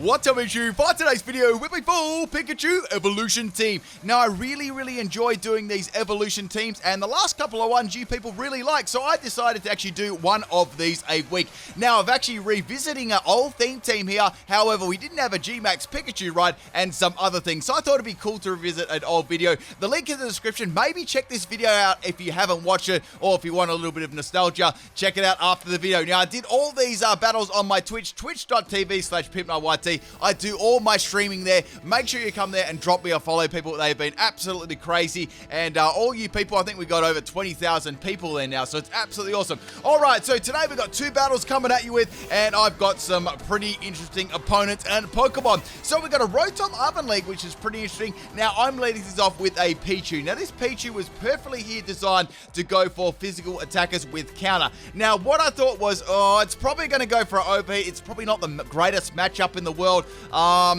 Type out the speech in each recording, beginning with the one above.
What's up, Pichu? For today's video, with my full Pikachu evolution team. Now, I really enjoy doing these evolution teams, and the last couple of ones you people really like, so I decided to actually do one of these a week. Now, I've actually revisiting our old theme team here. However, we didn't have a G-Max Pikachu, right, and some other things, so I thought it'd be cool to revisit an old video. The link in the description. Maybe check this video out if you haven't watched it, or if you want a little bit of nostalgia, check it out after the video. Now, I did all these battles on my Twitch, twitch.tv/PimpniteYT. I do all my streaming there. Make sure you come there and drop me a follow, people. They've been absolutely crazy. And all you people, I think we got over 20,000 people there now, so it's absolutely awesome. All right, so today we've got two battles coming at you with, and I've got some pretty interesting opponents and Pokemon. So we've got a Rowtop Oven League, which is pretty interesting. Now, I'm leading this off with a Pichu. Now, this Pichu was perfectly here designed to go for physical attackers with counter. Now, what I thought was, it's probably going to go for an overheat. It's probably not the greatest matchup in the world.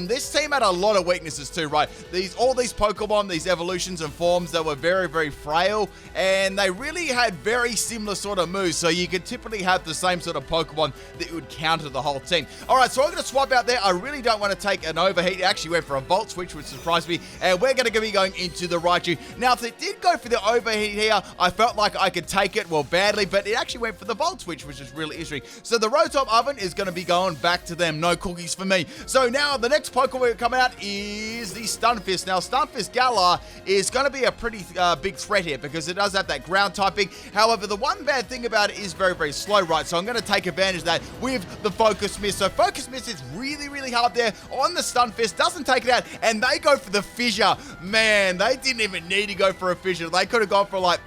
This team had a lot of weaknesses too, right? All these Pokemon, these evolutions and forms, they were very frail, and they really had very similar sort of moves, so you could typically have the same sort of Pokemon that would counter the whole team. Alright, so I'm going to swap out there. I really don't want to take an overheat. It actually went for a Volt Switch, which surprised me, and we're going to be going into the Raichu. Now, if it did go for the overheat here, I felt like I could take it, well, badly, but it actually went for the Volt Switch, which is really interesting. So the Rowtop Oven is going to be going back to them. No cookies for me. So now the next Pokemon coming out is the Stunfisk. Now, Stunfisk Galar is going to be a pretty big threat here because it does have that ground typing. However, the one bad thing about it is very slow, right? So I'm going to take advantage of that with the Focus Mist. So Focus Mist is really hard there on the Stunfisk. Doesn't take it out, and they go for the Fissure. Man, they didn't even need to go for a Fissure. They could have gone for, like,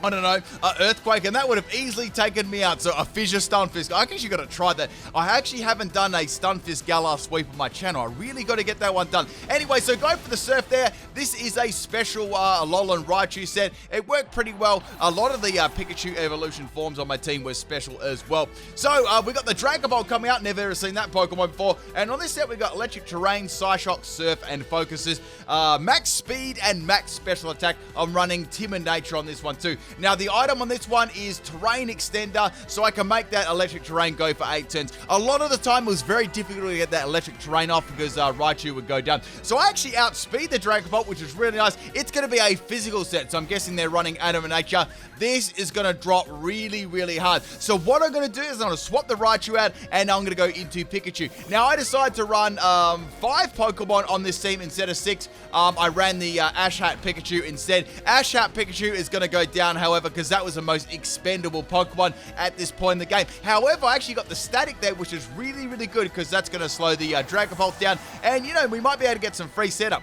I don't know, an Earthquake, and that would have easily taken me out. So a Fissure Stunfisk. I actually got to try that. I actually haven't done a Stunfisk Galar sweep on my channel. I really got to get that one done. Anyway, so go for the Surf there. This is a special Alola and Raichu set. It worked pretty well. A lot of the Pikachu evolution forms on my team were special as well. So we got the Dragon Ball coming out. Never ever seen that Pokemon before. And on this set, we got Electric Terrain, Psyshock, Surf, and Focuses. Max Speed and Max Special Attack. I'm running Timid Nature on this one too. Now, the item on this one is Terrain Extender, so I can make that Electric Terrain go for 8 turns. A lot of the time, it was very difficult to get that Electric Terrain off because Raichu would go down. So I actually outspeed the Dragon Ball, which is really nice. It's going to be a physical set, so I'm guessing they're running Animal Nature. This is going to drop really hard. So what I'm going to do is I'm going to swap the Raichu out, and I'm going to go into Pikachu. Now, I decided to run 5 Pokemon on this team instead of 6. I ran the Ash Hat Pikachu instead. Ash Hat Pikachu is going to go down, however, because that was the most expendable Pokemon at this point in the game. However, I actually got the Static there, which is really good because that's going to slow the Dragon Bolt down, and, you know, we might be able to get some free setup.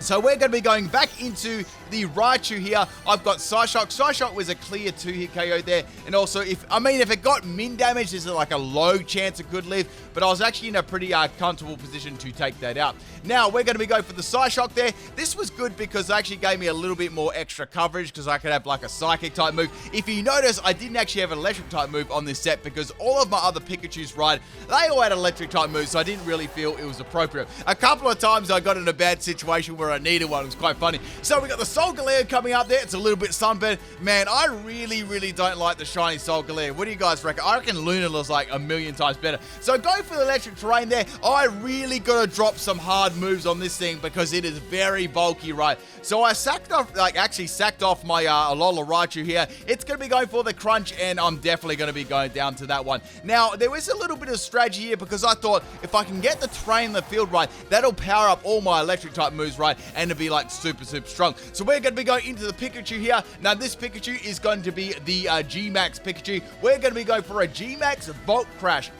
So we're going to be going back into the Raichu here. I've got Psyshock. Psyshock was a clear 2-hit KO there. And also, if it got min damage, there's like a low chance it could live. But I was actually in a pretty comfortable position to take that out. Now, we're going to be going for the Psyshock there. This was good because it actually gave me a little bit more extra coverage because I could have like a Psychic type move. If you notice, I didn't actually have an Electric type move on this set because all of my other Pikachus, right, they all had Electric type moves, so I didn't really feel it was appropriate. A couple of times I got in a bad situation where I needed one. It was quite funny. So we got the Solgaleo coming up there. It's a little bit sunburned. Man, I really don't like the shiny Solgaleo. What do you guys reckon? I reckon Lunala's like a million times better. So go for the Electric Terrain there. I really got to drop some hard moves on this thing because it is very bulky, right? So I sacked off my Alola Raichu here. It's going to be going for the Crunch, and I'm definitely going to be going down to that one. Now, there was a little bit of strategy here because I thought if I can get the terrain in the field right, that'll power up all my Electric type moves, right? And it'll be like super strong. So we're going to be going into the Pikachu here. Now, this Pikachu is going to be the G-Max Pikachu. We're going to be going for a G-Max Volt Crash.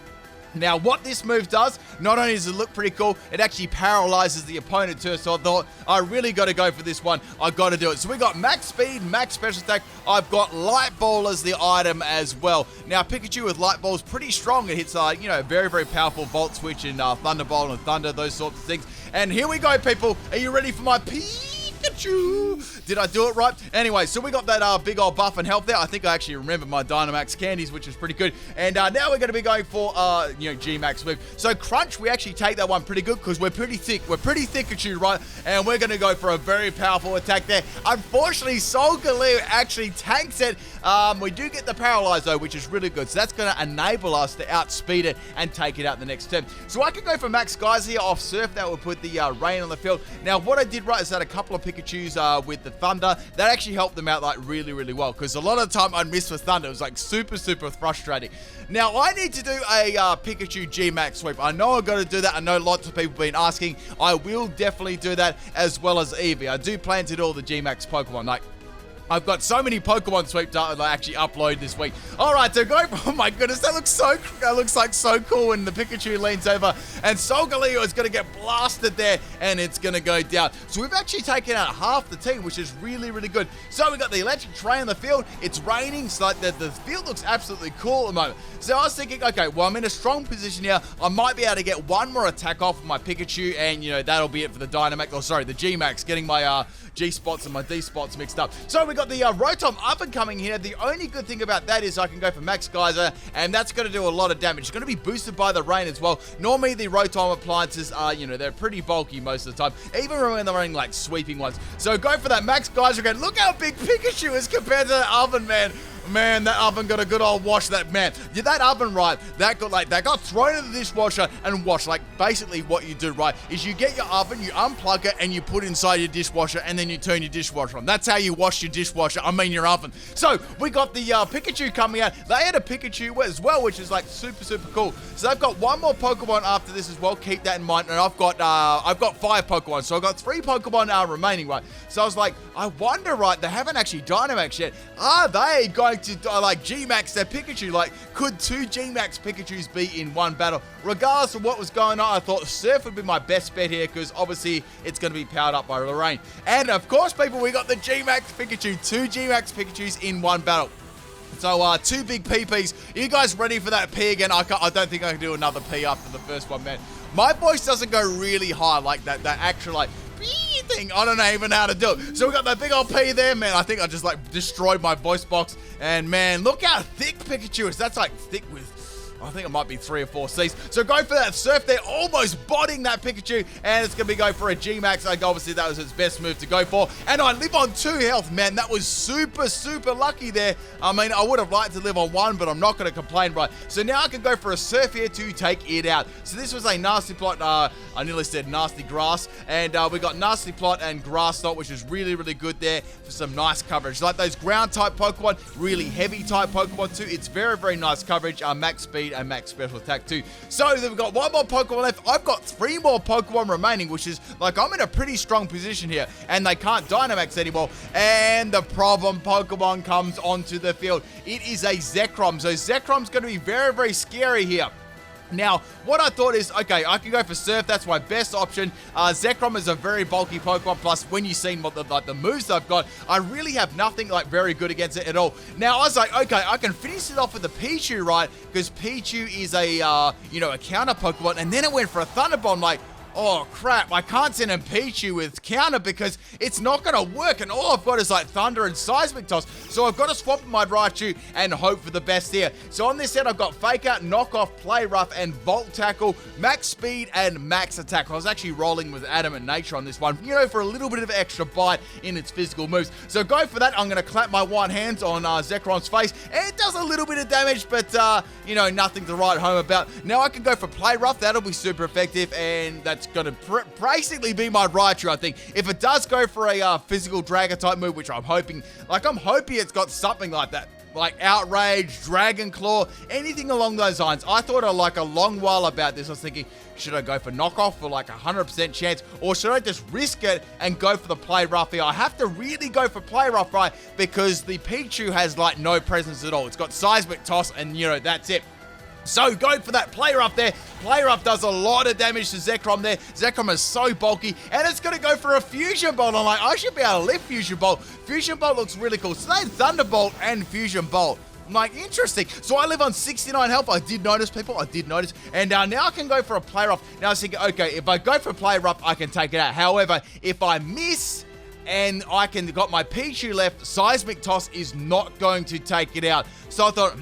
Now, what this move does, not only does it look pretty cool, it actually paralyzes the opponent too. So I thought, I really got to go for this one. I got to do it. So we got Max Speed, Max Special Attack. I've got Light Ball as the item as well. Now, Pikachu with Light Ball is pretty strong. It hits, very powerful Volt Switch and Thunderbolt and Thunder, those sorts of things. And here we go, people. Are you ready for my Pikachu Pichu. Did I do it right? Anyway, so we got that big old buff and health there. I think I actually remember my Dynamax candies, which is pretty good. And now we're going to be going for, G-Max move. So Crunch, we actually take that one pretty good because we're pretty thick. We're pretty thick-a-chew, right? And we're going to go for a very powerful attack there. Unfortunately, Solgaleo actually tanks it. We do get the Paralyze, though, which is really good. So that's going to enable us to outspeed it and take it out the next turn. So I can go for Max Guys here off Surf. That will put the rain on the field. Now, what I did right is that a couple of Pikachus with the Thunder, that actually helped them out like really, really well. Because a lot of the time I'd miss with Thunder. It was like super, super frustrating. Now, I need to do a Pikachu G-Max sweep. I know I've got to do that. I know lots of people have been asking. I will definitely do that as well as Eevee. I do plan to do all the G-Max Pokemon. Like, I've got so many Pokemon sweep to actually upload this week. All right, so go. Oh my goodness, that looks like so cool when the Pikachu leans over and Solgaleo is going to get blasted there and it's going to go down. So we've actually taken out half the team, which is really, really good. So we got the electric train on the field. It's raining, so like the field looks absolutely cool at the moment. So I was thinking, okay, well, I'm in a strong position here. I might be able to get one more attack off of my Pikachu, and that'll be it for the Dynamax. Oh, sorry, the G-Max, getting my G spots and my D spots mixed up. So we got the Rowtop oven coming here. The only good thing about that is I can go for Max Geyser, and that's going to do a lot of damage. It's going to be boosted by the rain as well. Normally the Rowtop appliances are, they're pretty bulky most of the time, even when they're running like sweeping ones. So go for that Max Geyser again. Look how big Pikachu is compared to the oven, man. Man, that oven got a good old wash. That oven, right, that got thrown in the dishwasher and washed. Like, basically what you do, right, is you get your oven, you unplug it, and you put inside your dishwasher, and then you turn your dishwasher on. That's how you wash your dishwasher, your oven. So, we got the Pikachu coming out. They had a Pikachu as well, which is, like, super, super cool. So, they've got one more Pokemon after this as well. Keep that in mind. And I've got 5 Pokemon. So, I've got 3 Pokemon remaining, right? So, I was like, I wonder, right, they haven't actually Dynamax yet. Are they going to G-Max their Pikachu? Like, could 2 G-Max Pikachus be in one battle? Regardless of what was going on, I thought Surf would be my best bet here because obviously it's going to be powered up by the rain. And of course, people, we got the G-Max Pikachu. 2 G-Max Pikachus in one battle. So, 2 big PPs. Are you guys ready for that P again? I don't think I can do another P after the first one, man. My voice doesn't go really high like that actual, like, thing. I don't know even how to do it. So we got that big old P there, man. I think I just like destroyed my voice box. And man, look how thick Pikachu is. That's like thick with, I think it might be 3 or 4 C's. So go for that Surf there, almost botting that Pikachu, and it's going to be going for a G-Max. Like, obviously, that was its best move to go for. And I live on 2 health, man. That was super, super lucky there. I mean, I would have liked to live on 1, but I'm not going to complain, right? So now I can go for a Surf here to take it out. So this was a Nasty Plot. I nearly said Nasty Grass. And we got Nasty Plot and Grass Knot, which is really, really good there for some nice coverage. Like those ground-type Pokemon, really heavy-type Pokemon too. It's very, very nice coverage. Max speed and max special attack too. So then we've got 1 more Pokemon left. I've got 3 more Pokemon remaining, which is like I'm in a pretty strong position here, and they can't Dynamax anymore. And the problem Pokemon comes onto the field. It is a Zekrom. So Zekrom's going to be very, very scary here. Now, what I thought is, okay, I can go for Surf. That's my best option. Zekrom is a very bulky Pokemon. Plus, when you've seen what the moves I've got, I really have nothing like very good against it at all. Now, I was like, okay, I can finish it off with the Pichu, right? Because Pichu is a, a counter Pokemon. And then it went for a Thunderbolt. Like, oh crap, I can't send him Pichu with counter because it's not going to work, and all I've got is like Thunder and Seismic Toss. So I've got to swap my Raichu and hope for the best here. So on this set, I've got Fake Out, Knock Off, Play Rough, and Volt Tackle, Max Speed, and Max Attack. I was actually rolling with Adamant Nature on this one, for a little bit of extra bite in its physical moves. So go for that. I'm going to clap my one hands on Zekrom's face, and it does a little bit of damage, but, nothing to write home about. Now I can go for Play Rough. That'll be super effective, and that's going to basically be my Raichu, I think. If it does go for a physical Dragon type move, which I'm hoping it's got something like that. Like Outrage, Dragon Claw, anything along those lines. I thought a long while about this. I was thinking, should I go for Knockoff for like 100% chance, or should I just risk it and go for the Play Rough here? I have to really go for Play Rough, right? Because the Pichu has like no presence at all. It's got Seismic Toss, and that's it. So go for that Play Rough there. Play Rough does a lot of damage to Zekrom there. Zekrom is so bulky, and it's going to go for a Fusion Bolt. I'm like, I should be able to lift Fusion Bolt. Fusion Bolt looks really cool. So they had Thunderbolt and Fusion Bolt. I'm like, interesting. So I live on 69 health. I did notice, people. I did notice. And now I can go for a Play Rough. Now I was thinking, okay, if I go for Play Rough, I can take it out. However, if I miss and I got my Pichu left. Seismic Toss is not going to take it out. So I thought,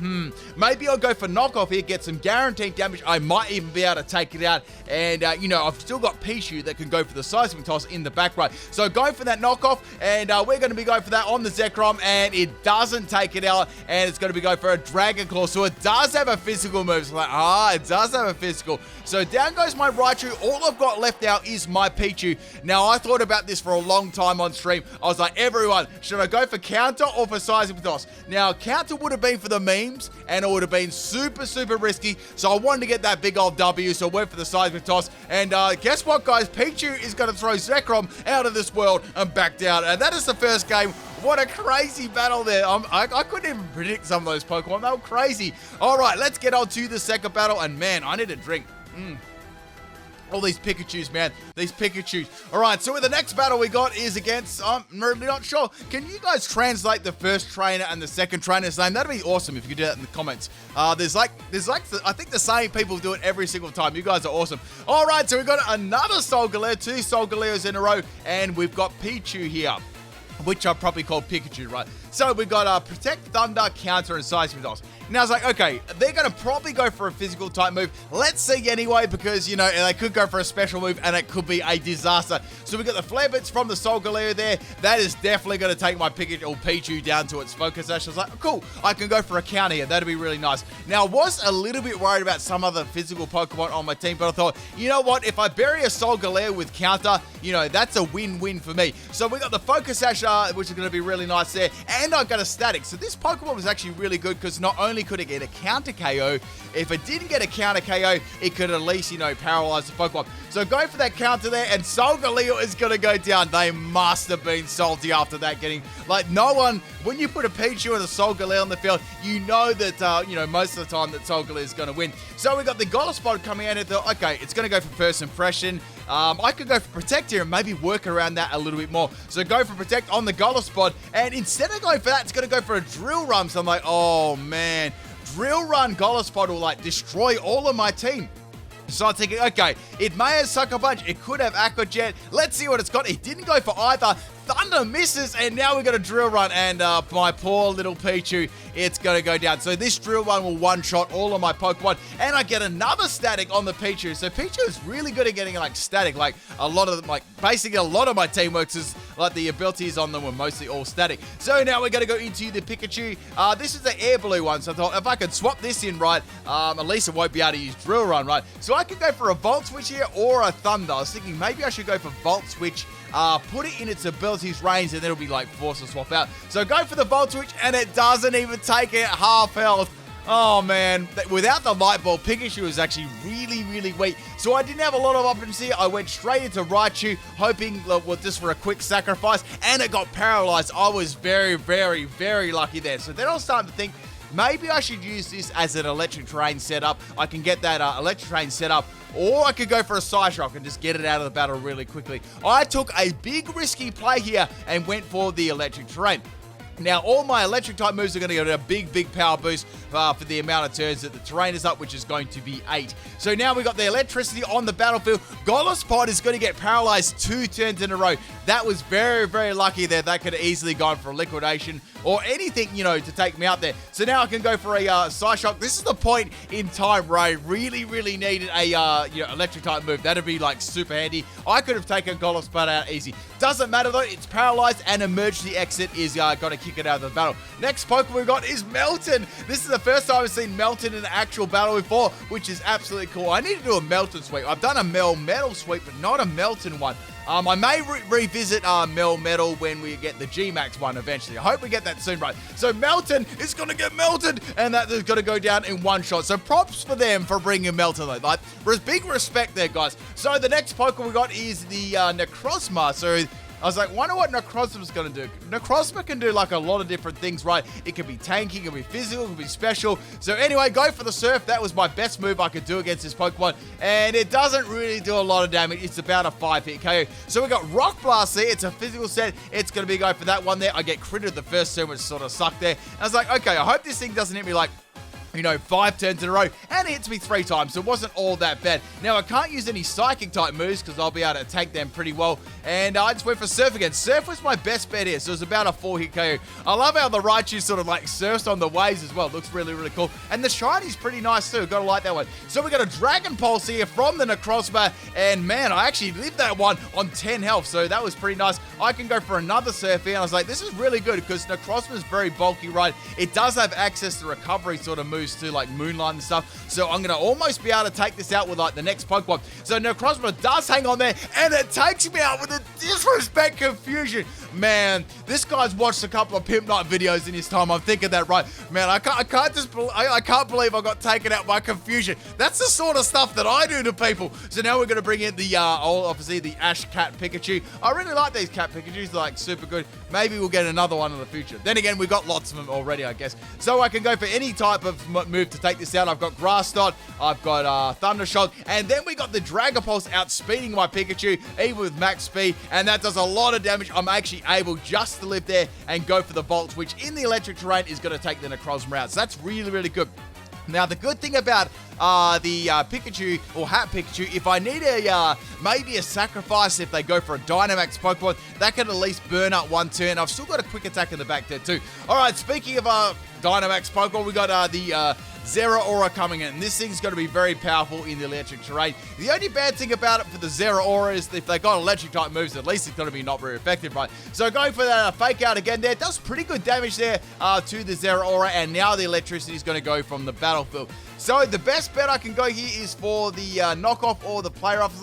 maybe I'll go for knockoff here, get some guaranteed damage. I might even be able to take it out. And, I've still got Pichu that can go for the Seismic Toss in the back right. So going for that knockoff, and we're going to be going for that on the Zekrom, and it doesn't take it out, and it's going to be going for a Dragon Claw. So it does have a physical move. So it does have a physical. So down goes my Raichu. All I've got left now is my Pichu. Now, I thought about this for a long time on stream. I was like, everyone, should I go for counter or for Seismic Toss? Now, counter would have been for the memes, and it would have been super, super risky. So I wanted to get that big old W, so I went for the Seismic Toss. And guess what, guys? Pichu is going to throw Zekrom out of this world and back down. And that is the first game. What a crazy battle there. I couldn't even predict some of those Pokemon. They were crazy. All right, let's get on to the second battle. And man, I need a drink. All these Pikachus, man. These Pikachus. All right, so the next battle we got is against, I'm really not sure. Can you guys translate the first trainer and the second trainer's name? That'd be awesome if you could do that in the comments. There's like, I think the same people do it every single time. You guys are awesome. All right, so we've got another Solgaleo, 2 Solgaleos in a row, and we've got Pichu here, which I'll probably call Pikachu, right? So we've got Protect, Thunder, Counter, and Seismic Toss. Now, I was like, okay, they're going to probably go for a physical type move. Let's see anyway, because, they could go for a special move, and it could be a disaster. So we've got the Flare Blitz from the Solgaleo there. That is definitely going to take my Pichu down to its Focus Sash. I was like, oh, cool, I can go for a counter here. That'd be really nice. Now, I was a little bit worried about some other physical Pokemon on my team, but I thought, you know what? If I bury a Solgaleo with counter, that's a win-win for me. So we got the Focus Sash, which is going to be really nice there, and I got a Static. So this Pokemon was actually really good because not only could it get a counter KO, if it didn't get a counter KO, it could at least, paralyze the Pokemon. So go for that counter there, and Solgaleo is going to go down. They must have been salty after that getting, no one, when you put a Pichu and a Solgaleo on the field, you know that, most of the time that Solgaleo is going to win. So we got the Golisopod coming out and thought, okay, it's going to go for First Impression. I could go for Protect here and maybe work around that a little bit more. So go for Protect on the Golisopod, and instead of going for that, it's going to go for a Drill Run. So I'm like, oh man, Drill Run Golisopod will destroy all of my team. So I'm thinking, okay, it may have Sucker Punch, it could have Aqua Jet. Let's see what it's got. It didn't go for either. Thunder misses, and now we got a Drill Run, and my poor little Pichu, it's going to go down. So this Drill Run will one-shot all of my Pokemon, and I get another Static on the Pichu. So Pichu is really good at getting, Static. A lot of them, basically a lot of my team works is, the abilities on them were mostly all Static. So now we're going to go into the Pikachu. This is the Air Blue one, so I thought if I could swap this in, right, at least it won't be able to use Drill Run, right? So I could go for a Volt Switch here or a Thunder. I was thinking maybe I should go for Volt Switch, put it in its abilities range, and then it'll be force to swap out. So go for the Volt Switch, and it doesn't even take it half health. Oh man, without the Light Ball, Pikachu was actually really, really weak. So I didn't have a lot of options here. I went straight into Raichu, hoping just for a quick sacrifice, and it got paralyzed. I was very, very, very lucky there. So then I was starting to think, maybe I should use this as an Electric Terrain setup. I can get that Electric Terrain set up, or I could go for a Side Rock and just get it out of the battle really quickly. I took a big risky play here and went for the Electric Terrain. Now, all my electric type moves are going to get a big, big power boost for the amount of turns that the terrain is up, which is going to be 8. So now we got the electricity on the battlefield. Golisopod is going to get paralyzed 2 turns in a row. That was very, very lucky there. That could have easily gone for a liquidation or anything, to take me out there. So now I can go for a Side Shock. This is the point in time where I really, really needed a electric type move. That'd be super handy. I could have taken Golisopod out easy. Doesn't matter though. It's paralyzed, and emergency exit is going to kick it out of the battle. Next Pokemon we got is Melton. This is the first time I've seen Melton in an actual battle before, which is absolutely cool. I need to do a Melton sweep. I've done a Metal sweep, but not a Melton one. I may revisit Metal when we get the G-Max one eventually. I hope we get that soon, right? So Melton is going to get melted, and that is going to go down in one shot. So props for them for bringing Melton, though. There's big respect there, guys. So the next Pokemon we got is the Necrozma. So I was like, wonder what Necrozma's going to do. Necrozma can do a lot of different things, right? It can be tanky, it can be physical, it can be special. So anyway, go for the Surf. That was my best move I could do against this Pokemon. And it doesn't really do a lot of damage. It's about a 5-hit KO. So we got Rock Blast there. It's a physical set. It's going to be going for that one there. I get critted the first turn, which sort of sucked there. And I was like, okay, I hope this thing doesn't hit me 5 turns in a row, and it hits me 3 times, so it wasn't all that bad. Now, I can't use any Psychic type moves, because I'll be able to take them pretty well, and I just went for Surf again. Surf was my best bet here, so it was about a 4-hit KO. I love how the Raichu sort of like surfs on the waves as well. It looks really, really cool, and the Shiny's pretty nice too. Gotta like that one. So we got a Dragon Pulse here from the Necrozma, and man, I actually lived that one on 10 health, so that was pretty nice. I can go for another Surf here, and I was like, this is really good, because Necrozma's very bulky, right? It does have access to recovery sort of moves too, like Moonlight and stuff, so I'm going to almost be able to take this out with like the next Pokemon. So Necrozma does hang on there, and it takes me out with a Disrespect Confusion. Man, this guy's watched a couple of Pimpnite videos in his time. I'm thinking that, right? Man, I can't believe I got taken out by Confusion. That's the sort of stuff that I do to people. So now we're going to bring in the, obviously the Ash Cat Pikachu. I really like these Cat Pikachus, like super good. Maybe we'll get another one in the future. Then again, we've got lots of them already, I guess. So I can go for any type of move to take this out. I've got Grass Knot, I've got Thunder Shock, and then we got the Dragon Pulse outspeeding my Pikachu, even with max speed, and that does a lot of damage. I'm actually able just to live there and go for the Volt, which in the electric terrain is going to take the Necrozma out. So that's really, really good. Now, the good thing about the Pikachu, or Hat Pikachu, if I need maybe a sacrifice, if they go for a Dynamax Pokemon, that can at least burn up one turn. I've still got a quick attack in the back there too. All right, speaking of Dynamax Pokemon, we got the Zeraora coming in. This thing's going to be very powerful in the electric terrain. The only bad thing about it for the Zeraora is if they got electric type moves, at least it's going to be not very effective, right? So going for that Fake Out again there. It does pretty good damage there to the Zeraora, and now the electricity is going to go from the battlefield. So the best bet I can go here is for the knockoff or the play rough.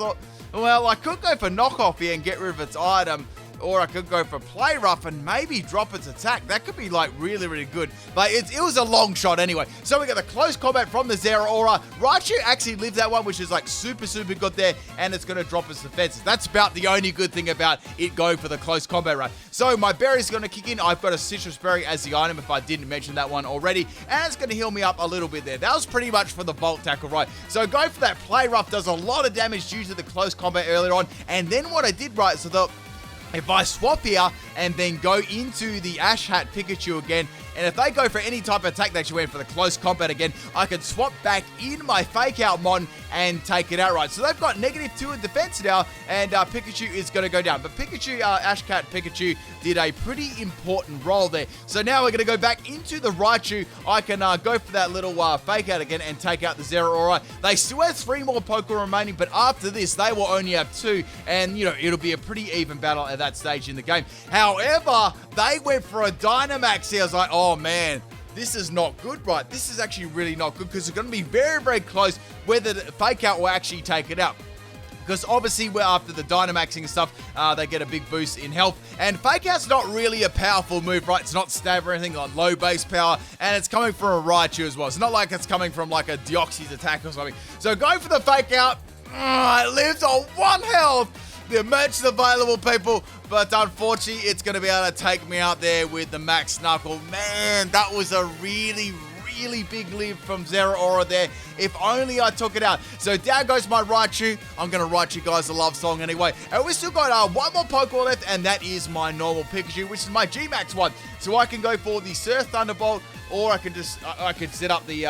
Well, I could go for knockoff here and get rid of its item, or I could go for Play Rough and maybe drop its attack. That could be like really, really good. But it was a long shot anyway. So we got the close combat from the Zeraora. Raichu actually lived that one, which is like super, super good there. And it's going to drop its defenses. That's about the only good thing about it going for the close combat run. So my berry's going to kick in. I've got a Citrus Berry as the item if I didn't mention that one already. And it's going to heal me up a little bit there. That was pretty much for the Volt Tackle, right? So go for that Play Rough. Does a lot of damage due to the close combat earlier on. And then what I did, right, so if I swap here and then go into the Ash Hat Pikachu again, and if they go for any type of attack, they actually went for the close combat again, I can swap back in my Fake Out Mon and take it outright. So they've got -2 in defense now, and Pikachu is going to go down. But Pikachu, Ash Cat Pikachu did a pretty important role there. So now we're going to go back into the Raichu. I can go for that little Fake Out again and take out the Zeraora. They still have 3 more Pokemon remaining, but after this, they will only have 2, and, you know, it'll be a pretty even battle at that stage in the game. However, they went for a Dynamax here. I was like, oh man, this is not good, right? This is actually really not good, because it's going to be very, very close whether the Fake Out will actually take it out. Because obviously, after the Dynamaxing and stuff, they get a big boost in health. And Fake Out's not really a powerful move, right? It's not stab or anything, like low base power. And it's coming from a Raichu as well. It's not like it's coming from like a Deoxys attack or something. So go for the Fake Out. It lives on 1 health. The merch is available, people, but unfortunately, it's going to be able to take me out there with the Max Knuckle. Man, that was a really, really big live from Zeraora there. If only I took it out. So down goes my Raichu. I'm going to write you guys a love song anyway. And we've still got 1 more Pokemon left, and that is my normal Pikachu, which is my G-Max one. So I can go for the Surf Thunderbolt, or I can just, I could set up the,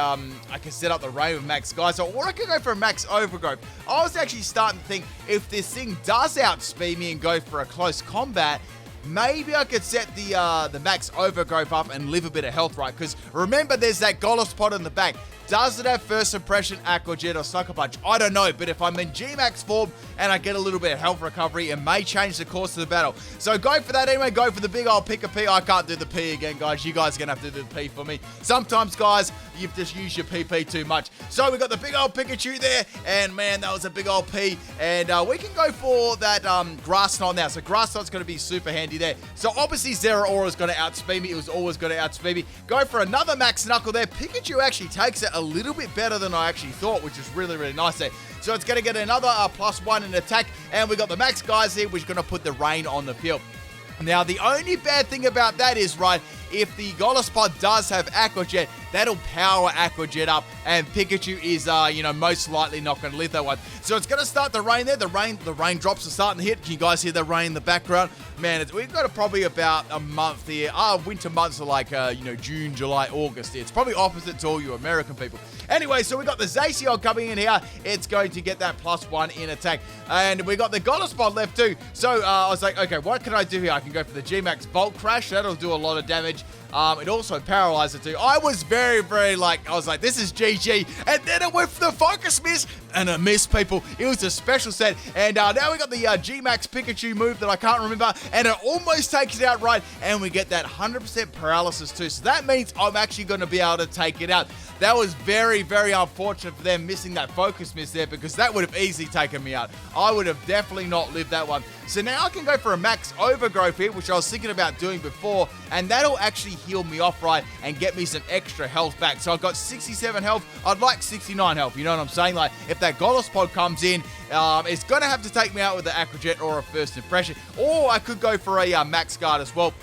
Rain with Max Sky, or I could go for a Max Overgrowth. I was actually starting to think, if this thing does outspeed me and go for a close combat, maybe I could set the Max Overgrowth up and live a bit of health, right? Because remember, there's that Golisopod in the back. Does it have First Impression, Aqua Jet, or Sucker Punch? I don't know, but if I'm in G-Max form and I get a little bit of health recovery, it may change the course of the battle. So go for that anyway. Go for the big old pick a P. I can't do the P again, guys. You guys are going to have to do the P for me. Sometimes, guys, you've just used your PP too much. So we got the big old Pikachu there, and man, that was a big old P. And we can go for that Grass Knot now. So Grass Knot's going to be super handy there. So obviously, Zeraora is going to outspeed me. It was always going to outspeed me. Go for another Max Knuckle there. Pikachu actually takes it a little bit better than I actually thought, which is really, really nice there. So it's going to get another +1 in attack, and we got the Max Guys here, which is going to put the Rain on the field. Now, the only bad thing about that is, right, if the Goliath does have Aqua Jet, that'll power Aqua Jet up, and Pikachu is, most likely not going to live that one. So it's going to start to rain there. The raindrops are starting to hit. Can you guys hear the rain in the background? Man, we've got probably about a month here. Winter months are like, June, July, August here. It's probably opposite to all you American people. Anyway, so we got the Zacian coming in here. It's going to get that +1 in attack. And we got the Goliath left too. So I was like, okay, what can I do here? I can go for the G-Max Volt Crash. That'll do a lot of damage. It also paralyzed it too. I was very, I was like, this is GG. And then it went for the Focus Miss. And a miss, people. It was a special set. And now we got the G-Max Pikachu move that I can't remember. And it almost takes it out right. And we get that 100% paralysis too. So that means I'm actually going to be able to take it out. That was very, unfortunate for them missing that Focus Miss there, because that would have easily taken me out. I would have definitely not lived that one. So now I can go for a Max Overgrowth here, which I was thinking about doing before, and that'll actually heal me off right and get me some extra health back. So I've got 67 health. I'd like 69 health, you know what I'm saying? Like, if that Goliath comes in, it's going to have to take me out with the Aqua Jet or a First Impression, or I could go for a Max Guard as well.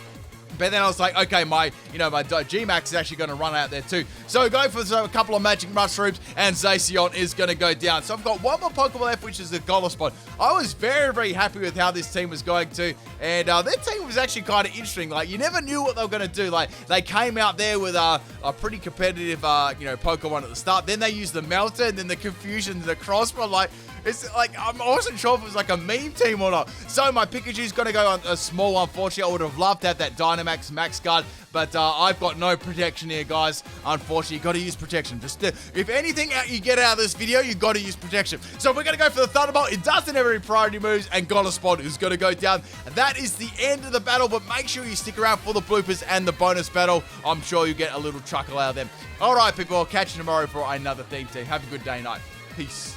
But then I was like, okay, my G-Max is actually going to run out there too. So go for a couple of Magic Mushrooms, and Zacian is going to go down. So I've got one more Pokemon left, which is the Goliath. I was very happy with how this team was going to. And their team was actually kind of interesting. Like, you never knew what they were going to do. Like, they came out there with a pretty competitive, Pokemon at the start. Then they used the Melter, and then the Confusion, the Crossbone. Like, it's like, I wasn't sure if it was like a meme team or not. So my Pikachu's going to go on a small, unfortunately. I would have loved to have that Dynamax Max Guard, but I've got no protection here, guys. Unfortunately, you got to use protection. Just if anything you get out of this video, you got to use protection. So we're going to go for the Thunderbolt. It doesn't have any priority moves, and Goliath is going to go down. And that is the end of the battle, but make sure you stick around for the bloopers and the bonus battle. I'm sure you get a little chuckle out of them. All right, people, I'll catch you tomorrow for another theme team. Have a good day, night. Peace.